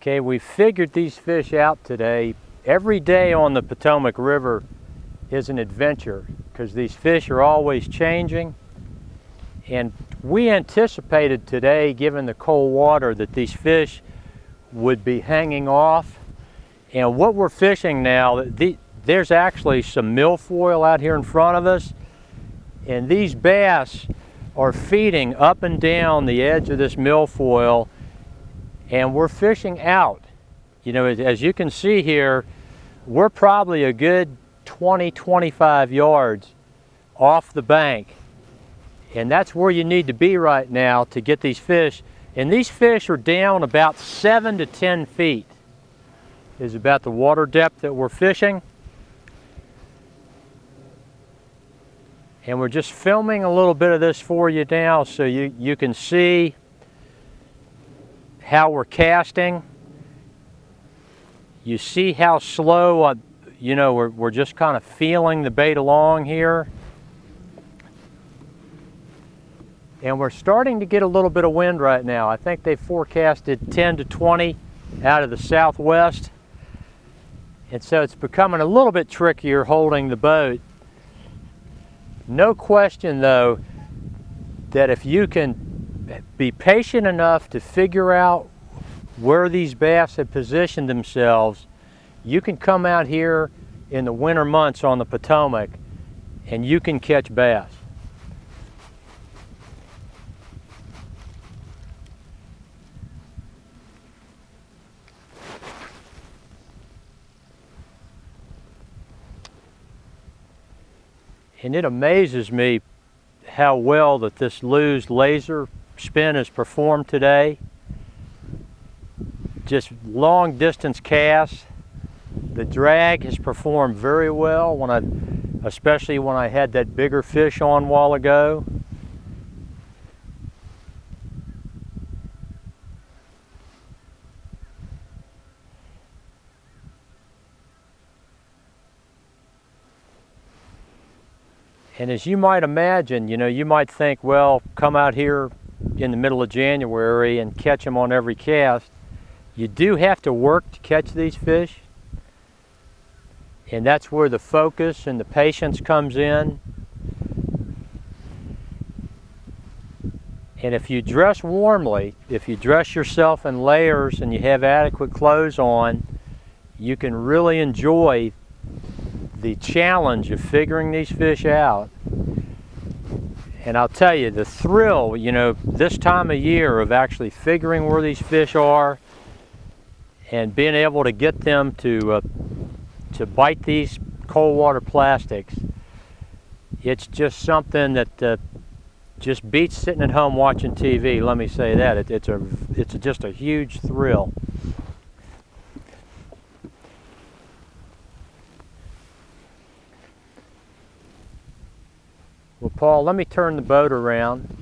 Okay, we figured these fish out today. Every day on the Potomac River is an adventure because these fish are always changing. And we anticipated today, given the cold water, that these fish would be hanging off. And what we're fishing now, there's actually some milfoil out here in front of us. And these bass are feeding up and down the edge of this milfoil, and we're fishing out. You know, as you can see here, we're probably a good 20-25 yards off the bank. And that's where you need to be right now to get these fish. And these fish are down about 7 to 10 feet is about the water depth that we're fishing. And we're just filming a little bit of this for you now so you can see how we're casting. You see how slow, you know, we're just kind of feeling the bait along here. And we're starting to get a little bit of wind right now. I think they forecasted 10 to 20 out of the southwest. And so it's becoming a little bit trickier holding the boat. No question though that if you can be patient enough to figure out where these bass have positioned themselves, you can come out here in the winter months on the Potomac and you can catch bass. And it amazes me how well that this Lew's laser spin has performed today. Just long distance casts. The drag has performed very well, especially when I had that bigger fish on a while ago. And as you might imagine, you know, you might think, well, come out here in the middle of January and catch them on every cast. You do have to work to catch these fish. And that's where the focus and the patience comes in. And if you dress warmly, if you dress yourself in layers and you have adequate clothes on, you can really enjoy the challenge of figuring these fish out. And I'll tell you, the thrill, you know, this time of year of actually figuring where these fish are and being able to get them to bite these cold water plastics, it's just something that just beats sitting at home watching TV. Let me say that. It's just a huge thrill. Well, Paul, let me turn the boat around.